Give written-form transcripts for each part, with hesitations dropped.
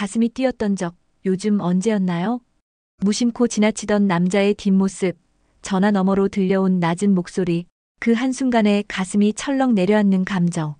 가슴이 뛰었던 적 요즘 언제였나요? 무심코 지나치던 남자의 뒷모습, 전화 너머로 들려온 낮은 목소리, 그 한순간에 가슴이 철렁 내려앉는 감정.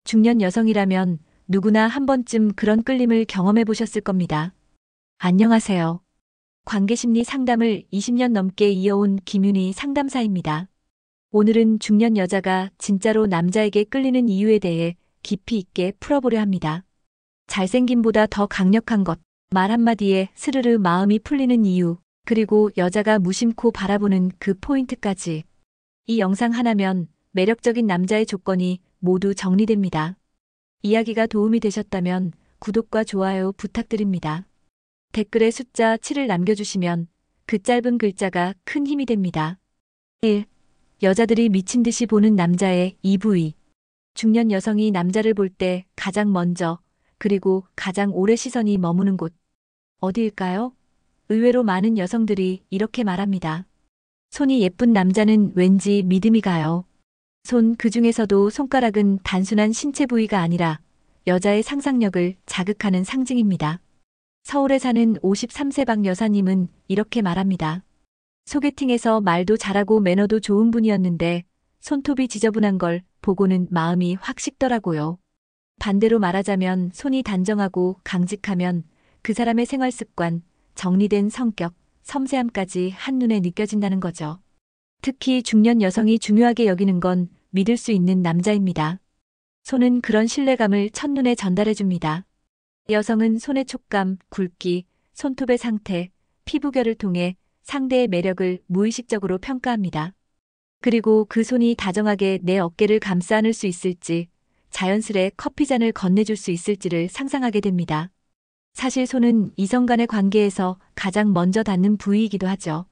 중년 여성이라면 누구나 한 번쯤 그런 끌림을 경험해 보셨을 겁니다. 안녕하세요. 관계심리 상담을 20년 넘게 이어온 김윤희 상담사입니다. 오늘은 중년 여자가 진짜로 남자에게 끌리는 이유에 대해 깊이 있게 풀어보려 합니다. 잘생김보다 더 강력한 것, 말 한마디에 스르르 마음이 풀리는 이유, 그리고 여자가 무심코 바라보는 그 포인트까지. 이 영상 하나면 매력적인 남자의 조건이 모두 정리됩니다. 이야기가 도움이 되셨다면 구독과 좋아요 부탁드립니다. 댓글에 숫자 7을 남겨주시면 그 짧은 글자가 큰 힘이 됩니다. 1. 여자들이 미친 듯이 보는 남자의 EV. 중년 여성이 남자를 볼 때 가장 먼저, 그리고 가장 오래 시선이 머무는 곳. 어디일까요? 의외로 많은 여성들이 이렇게 말합니다. 손이 예쁜 남자는 왠지 믿음이 가요. 손, 그 중에서도 손가락은 단순한 신체 부위가 아니라 여자의 상상력을 자극하는 상징입니다. 서울에 사는 53세 박 여사님은 이렇게 말합니다. 소개팅에서 말도 잘하고 매너도 좋은 분이었는데 손톱이 지저분한 걸 보고는 마음이 확 식더라고요. 반대로 말하자면 손이 단정하고 강직하면 그 사람의 생활 습관, 정리된 성격, 섬세함까지 한눈에 느껴진다는 거죠. 특히 중년 여성이 중요하게 여기는 건 믿을 수 있는 남자입니다. 손은 그런 신뢰감을 첫눈에 전달해줍니다. 여성은 손의 촉감, 굵기, 손톱의 상태, 피부결을 통해 상대의 매력을 무의식적으로 평가합니다. 그리고 그 손이 다정하게 내 어깨를 감싸 안을 수 있을지, 자연스레 커피잔을 건네줄 수 있을지를 상상하게 됩니다. 사실 손은 이성 간의 관계에서 가장 먼저 닿는 부위이기도 하죠.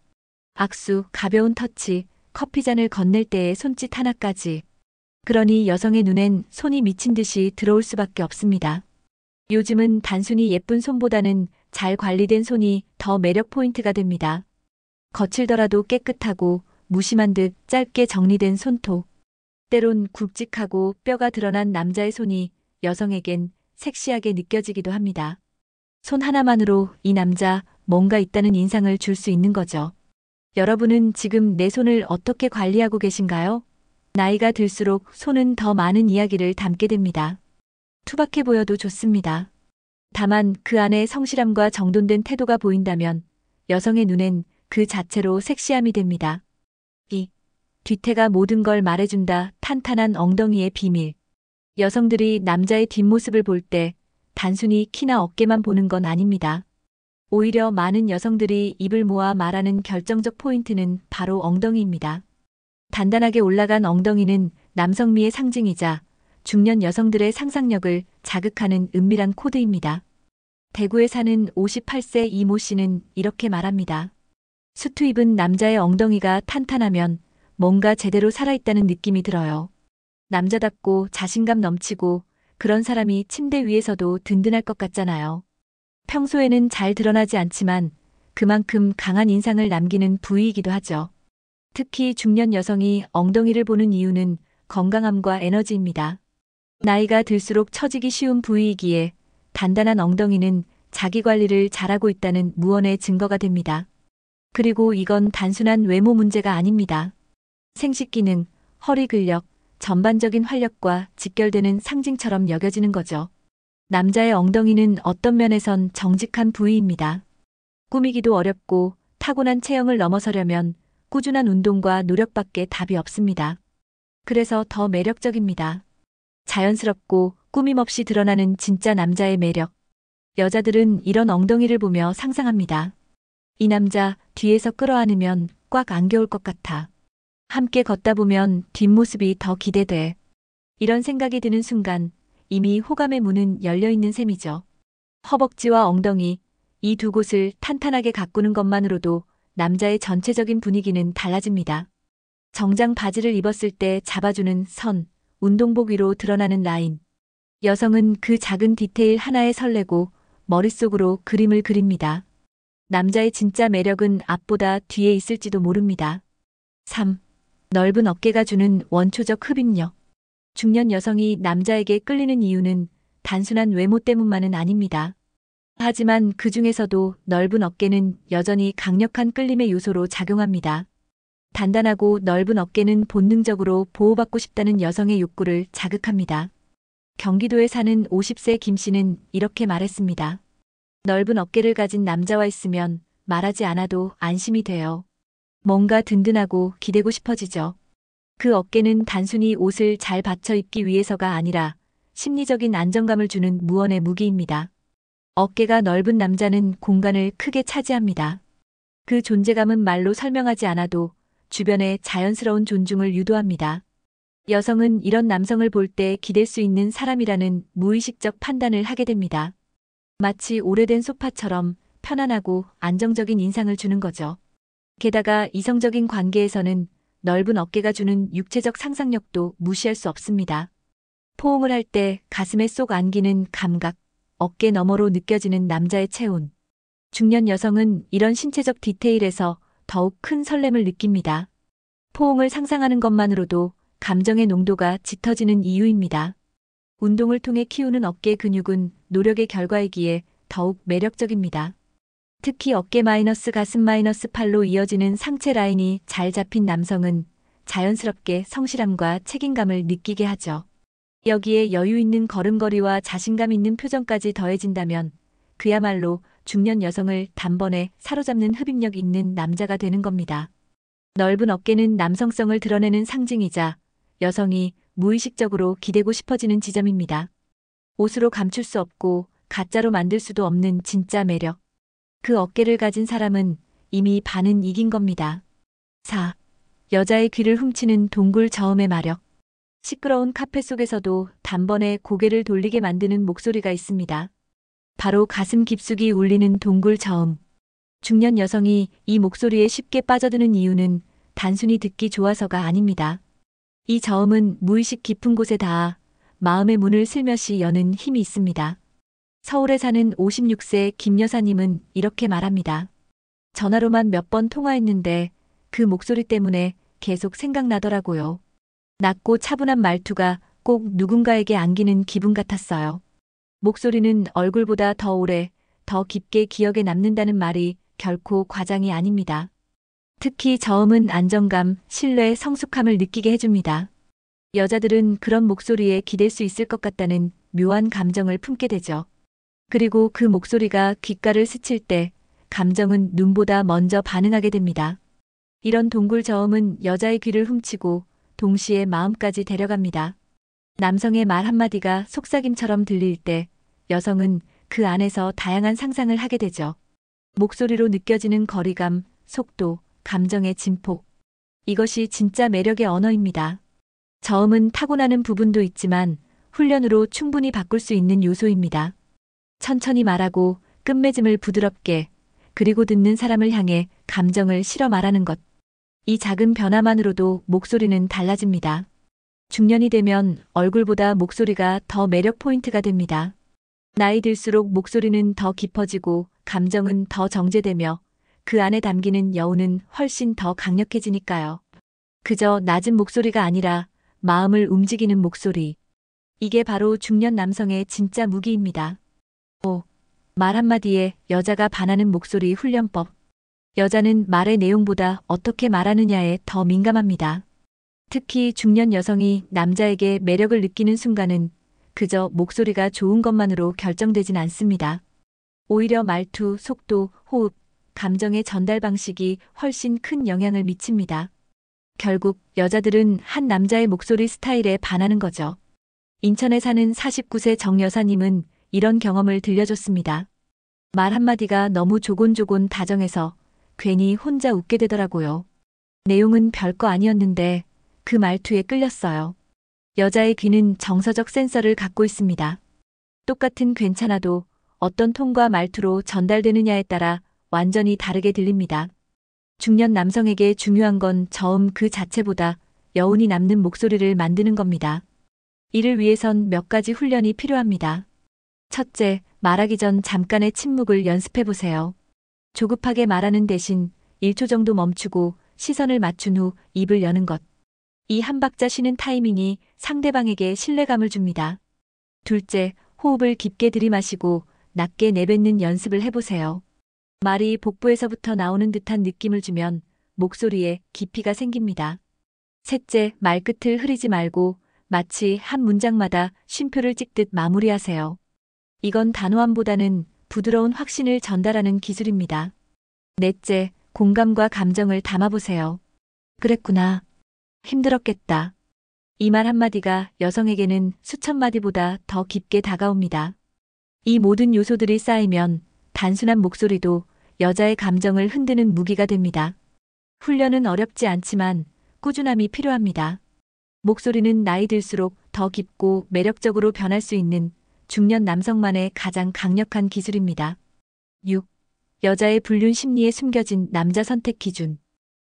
악수, 가벼운 터치, 커피잔을 건넬 때의 손짓 하나까지. 그러니 여성의 눈엔 손이 미친 듯이 들어올 수밖에 없습니다. 요즘은 단순히 예쁜 손보다는 잘 관리된 손이 더 매력 포인트가 됩니다. 거칠더라도 깨끗하고 무심한 듯 짧게 정리된 손톱. 때론 굵직하고 뼈가 드러난 남자의 손이 여성에겐 섹시하게 느껴지기도 합니다. 손 하나만으로 이 남자 뭔가 있다는 인상을 줄 수 있는 거죠. 여러분은 지금 내 손을 어떻게 관리하고 계신가요? 나이가 들수록 손은 더 많은 이야기를 담게 됩니다. 투박해 보여도 좋습니다. 다만 그 안에 성실함과 정돈된 태도가 보인다면 여성의 눈엔 그 자체로 섹시함이 됩니다. 2. 뒤태가 모든 걸 말해준다. 탄탄한 엉덩이의 비밀. 여성들이 남자의 뒷모습을 볼 때 단순히 키나 어깨만 보는 건 아닙니다. 오히려 많은 여성들이 입을 모아 말하는 결정적 포인트는 바로 엉덩이입니다. 단단하게 올라간 엉덩이는 남성미의 상징이자 중년 여성들의 상상력을 자극하는 은밀한 코드입니다. 대구에 사는 58세 이모 씨는 이렇게 말합니다. 수트 입은 남자의 엉덩이가 탄탄하면 뭔가 제대로 살아있다는 느낌이 들어요. 남자답고 자신감 넘치고 그런 사람이 침대 위에서도 든든할 것 같잖아요. 평소에는 잘 드러나지 않지만 그만큼 강한 인상을 남기는 부위이기도 하죠. 특히 중년 여성이 엉덩이를 보는 이유는 건강함과 에너지입니다. 나이가 들수록 처지기 쉬운 부위이기에 단단한 엉덩이는 자기 관리를 잘하고 있다는 무언의 증거가 됩니다. 그리고 이건 단순한 외모 문제가 아닙니다. 생식 기능, 허리 근력, 전반적인 활력과 직결되는 상징처럼 여겨지는 거죠. 남자의 엉덩이는 어떤 면에선 정직한 부위입니다. 꾸미기도 어렵고 타고난 체형을 넘어서려면 꾸준한 운동과 노력밖에 답이 없습니다. 그래서 더 매력적입니다. 자연스럽고 꾸밈 없이 드러나는 진짜 남자의 매력. 여자들은 이런 엉덩이를 보며 상상합니다. 이 남자 뒤에서 끌어안으면 꽉 안겨올 것 같아. 함께 걷다 보면 뒷모습이 더 기대돼. 이런 생각이 드는 순간 이미 호감의 문은 열려있는 셈이죠. 허벅지와 엉덩이, 이 두 곳을 탄탄하게 가꾸는 것만으로도 남자의 전체적인 분위기는 달라집니다. 정장 바지를 입었을 때 잡아주는 선, 운동복 위로 드러나는 라인. 여성은 그 작은 디테일 하나에 설레고 머릿속으로 그림을 그립니다. 남자의 진짜 매력은 앞보다 뒤에 있을지도 모릅니다. 3. 넓은 어깨가 주는 원초적 흡입력. 중년 여성이 남자에게 끌리는 이유는 단순한 외모 때문만은 아닙니다. 하지만 그 중에서도 넓은 어깨는 여전히 강력한 끌림의 요소로 작용합니다. 단단하고 넓은 어깨는 본능적으로 보호받고 싶다는 여성의 욕구를 자극합니다. 경기도에 사는 50세 김 씨는 이렇게 말했습니다. 넓은 어깨를 가진 남자와 있으면 말하지 않아도 안심이 돼요. 뭔가 든든하고 기대고 싶어지죠. 그 어깨는 단순히 옷을 잘 받쳐 입기 위해서가 아니라 심리적인 안정감을 주는 무언의 무기입니다. 어깨가 넓은 남자는 공간을 크게 차지합니다. 그 존재감은 말로 설명하지 않아도 주변에 자연스러운 존중을 유도합니다. 여성은 이런 남성을 볼 때 기댈 수 있는 사람이라는 무의식적 판단을 하게 됩니다. 마치 오래된 소파처럼 편안하고 안정적인 인상을 주는 거죠. 게다가 이성적인 관계에서는 넓은 어깨가 주는 육체적 상상력도 무시할 수 없습니다. 포옹을 할 때 가슴에 쏙 안기는 감각, 어깨 너머로 느껴지는 남자의 체온. 중년 여성은 이런 신체적 디테일에서 더욱 큰 설렘을 느낍니다. 포옹을 상상하는 것만으로도 감정의 농도가 짙어지는 이유입니다. 운동을 통해 키우는 어깨 근육은 노력의 결과이기에 더욱 매력적입니다. 특히 어깨 마이너스 가슴 마이너스 팔로 이어지는 상체 라인이 잘 잡힌 남성은 자연스럽게 성실함과 책임감을 느끼게 하죠. 여기에 여유 있는 걸음걸이와 자신감 있는 표정까지 더해진다면 그야말로 중년 여성을 단번에 사로잡는 흡입력 있는 남자가 되는 겁니다. 넓은 어깨는 남성성을 드러내는 상징이자 여성이 무의식적으로 기대고 싶어지는 지점입니다. 옷으로 감출 수 없고 가짜로 만들 수도 없는 진짜 매력. 그 어깨를 가진 사람은 이미 반은 이긴 겁니다. 4. 여자의 귀를 훔치는 동굴 저음의 마력. 시끄러운 카페 속에서도 단번에 고개를 돌리게 만드는 목소리가 있습니다. 바로 가슴 깊숙이 울리는 동굴 저음. 중년 여성이 이 목소리에 쉽게 빠져드는 이유는 단순히 듣기 좋아서가 아닙니다. 이 저음은 무의식 깊은 곳에 닿아 마음의 문을 슬며시 여는 힘이 있습니다. 서울에 사는 56세 김 여사님은 이렇게 말합니다. 전화로만 몇 번 통화했는데 그 목소리 때문에 계속 생각나더라고요. 낮고 차분한 말투가 꼭 누군가에게 안기는 기분 같았어요. 목소리는 얼굴보다 더 오래, 더 깊게 기억에 남는다는 말이 결코 과장이 아닙니다. 특히 저음은 안정감, 신뢰, 성숙함을 느끼게 해줍니다. 여자들은 그런 목소리에 기댈 수 있을 것 같다는 묘한 감정을 품게 되죠. 그리고 그 목소리가 귓가를 스칠 때 감정은 눈보다 먼저 반응하게 됩니다. 이런 동굴 저음은 여자의 귀를 훔치고 동시에 마음까지 데려갑니다. 남성의 말 한마디가 속삭임처럼 들릴 때 여성은 그 안에서 다양한 상상을 하게 되죠. 목소리로 느껴지는 거리감, 속도, 감정의 진폭. 이것이 진짜 매력의 언어입니다. 저음은 타고나는 부분도 있지만 훈련으로 충분히 바꿀 수 있는 요소입니다. 천천히 말하고 끝맺음을 부드럽게, 그리고 듣는 사람을 향해 감정을 실어 말하는 것. 이 작은 변화만으로도 목소리는 달라집니다. 중년이 되면 얼굴보다 목소리가 더 매력 포인트가 됩니다. 나이 들수록 목소리는 더 깊어지고 감정은 더 정제되며 그 안에 담기는 여운은 훨씬 더 강력해지니까요. 그저 낮은 목소리가 아니라 마음을 움직이는 목소리. 이게 바로 중년 남성의 진짜 무기입니다. 5. 말 한마디에 여자가 반하는 목소리 훈련법. 여자는 말의 내용보다 어떻게 말하느냐에 더 민감합니다. 특히 중년 여성이 남자에게 매력을 느끼는 순간은 그저 목소리가 좋은 것만으로 결정되진 않습니다. 오히려 말투, 속도, 호흡, 감정의 전달 방식이 훨씬 큰 영향을 미칩니다. 결국 여자들은 한 남자의 목소리 스타일에 반하는 거죠. 인천에 사는 49세 정 여사님은 이런 경험을 들려줬습니다. 말 한마디가 너무 조곤조곤 다정해서 괜히 혼자 웃게 되더라고요. 내용은 별거 아니었는데 그 말투에 끌렸어요. 여자의 귀는 정서적 센서를 갖고 있습니다. 똑같은 괜찮아도 어떤 톤과 말투로 전달되느냐에 따라 완전히 다르게 들립니다. 중년 남성에게 중요한 건 저음 그 자체보다 여운이 남는 목소리를 만드는 겁니다. 이를 위해선 몇 가지 훈련이 필요합니다. 첫째, 말하기 전 잠깐의 침묵을 연습해 보세요. 조급하게 말하는 대신 1초 정도 멈추고 시선을 맞춘 후 입을 여는 것. 이 한 박자 쉬는 타이밍이 상대방에게 신뢰감을 줍니다. 둘째, 호흡을 깊게 들이마시고 낮게 내뱉는 연습을 해보세요. 말이 복부에서부터 나오는 듯한 느낌을 주면 목소리에 깊이가 생깁니다. 셋째, 말끝을 흐리지 말고 마치 한 문장마다 쉼표를 찍듯 마무리하세요. 이건 단호함보다는 부드러운 확신을 전달하는 기술입니다. 넷째, 공감과 감정을 담아보세요. 그랬구나. 힘들었겠다. 이 말 한마디가 여성에게는 수천 마디보다 더 깊게 다가옵니다. 이 모든 요소들이 쌓이면 단순한 목소리도 여자의 감정을 흔드는 무기가 됩니다. 훈련은 어렵지 않지만 꾸준함이 필요합니다. 목소리는 나이 들수록 더 깊고 매력적으로 변할 수 있는 중년 남성만의 가장 강력한 기술입니다. 6. 여자의 불륜 심리에 숨겨진 남자 선택 기준.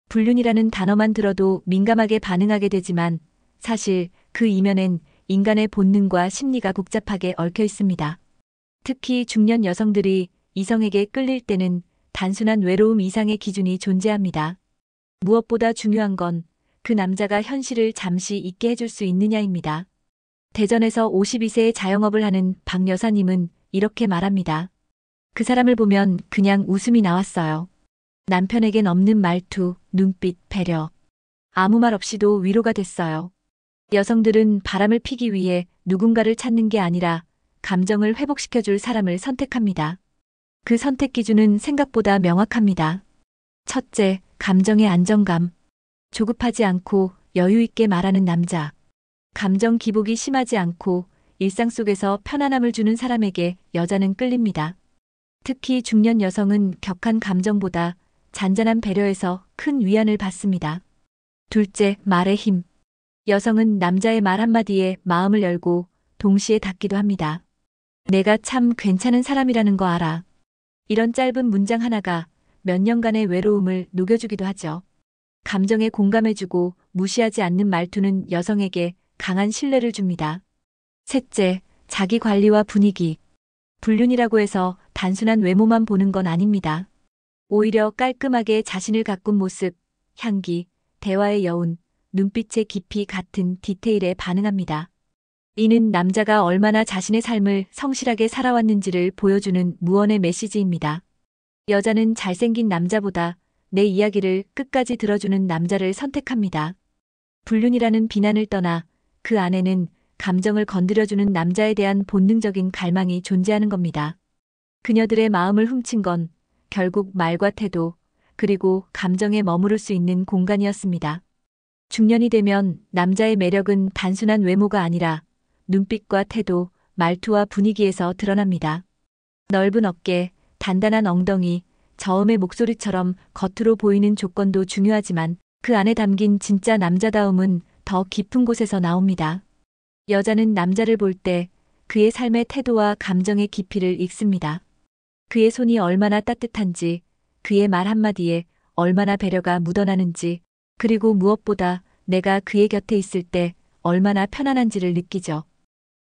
불륜이라는 단어만 들어도 민감하게 반응하게 되지만 사실 그 이면엔 인간의 본능과 심리가 복잡하게 얽혀 있습니다. 특히 중년 여성들이 이성에게 끌릴 때는 단순한 외로움 이상의 기준이 존재합니다. 무엇보다 중요한 건 그 남자가 현실을 잠시 잊게 해줄 수 있느냐입니다. 대전에서 52세의 자영업을 하는 박 여사님은 이렇게 말합니다. 그 사람을 보면 그냥 웃음이 나왔어요. 남편에겐 없는 말투, 눈빛, 배려. 아무 말 없이도 위로가 됐어요. 여성들은 바람을 피기 위해 누군가를 찾는 게 아니라 감정을 회복시켜줄 사람을 선택합니다. 그 선택 기준은 생각보다 명확합니다. 첫째, 감정의 안정감. 조급하지 않고 여유 있게 말하는 남자. 감정 기복이 심하지 않고 일상 속에서 편안함을 주는 사람에게 여자는 끌립니다. 특히 중년 여성은 격한 감정보다 잔잔한 배려에서 큰 위안을 받습니다. 둘째, 말의 힘. 여성은 남자의 말 한마디에 마음을 열고 동시에 닫기도 합니다. 내가 참 괜찮은 사람이라는 거 알아. 이런 짧은 문장 하나가 몇 년간의 외로움을 녹여주기도 하죠. 감정에 공감해주고 무시하지 않는 말투는 여성에게 강한 신뢰를 줍니다. 셋째, 자기 관리와 분위기. 불륜이라고 해서 단순한 외모만 보는 건 아닙니다. 오히려 깔끔하게 자신을 가꾼 모습, 향기, 대화의 여운, 눈빛의 깊이 같은 디테일에 반응합니다. 이는 남자가 얼마나 자신의 삶을 성실하게 살아왔는지를 보여주는 무언의 메시지입니다. 여자는 잘생긴 남자보다 내 이야기를 끝까지 들어주는 남자를 선택합니다. 불륜이라는 비난을 떠나 그 안에는 감정을 건드려주는 남자에 대한 본능적인 갈망이 존재하는 겁니다. 그녀들의 마음을 훔친 건 결국 말과 태도, 그리고 감정에 머무를 수 있는 공간이었습니다. 중년이 되면 남자의 매력은 단순한 외모가 아니라 눈빛과 태도, 말투와 분위기에서 드러납니다. 넓은 어깨, 단단한 엉덩이, 저음의 목소리처럼 겉으로 보이는 조건도 중요하지만 그 안에 담긴 진짜 남자다움은 더 깊은 곳에서 나옵니다. 여자는 남자를 볼 때 그의 삶의 태도와 감정의 깊이를 읽습니다. 그의 손이 얼마나 따뜻한지, 그의 말 한마디에 얼마나 배려가 묻어나는지, 그리고 무엇보다 내가 그의 곁에 있을 때 얼마나 편안한지를 느끼죠.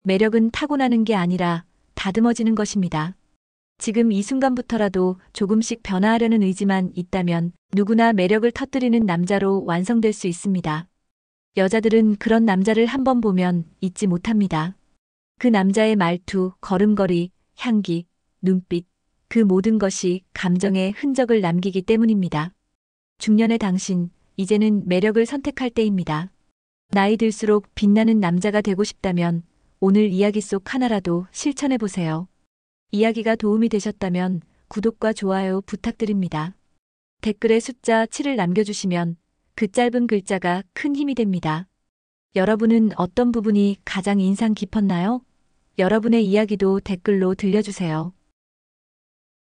매력은 타고나는 게 아니라 다듬어지는 것입니다. 지금 이 순간부터라도 조금씩 변화하려는 의지만 있다면 누구나 매력을 터뜨리는 남자로 완성될 수 있습니다. 여자들은 그런 남자를 한번 보면 잊지 못합니다. 그 남자의 말투, 걸음걸이, 향기, 눈빛, 그 모든 것이 감정의 흔적을 남기기 때문입니다. 중년의 당신, 이제는 매력을 선택할 때입니다. 나이 들수록 빛나는 남자가 되고 싶다면 오늘 이야기 속 하나라도 실천해 보세요. 이야기가 도움이 되셨다면 구독과 좋아요 부탁드립니다. 댓글에 숫자 7을 남겨주시면 그 짧은 글자가 큰 힘이 됩니다. 여러분은 어떤 부분이 가장 인상 깊었나요? 여러분의 이야기도 댓글로 들려주세요.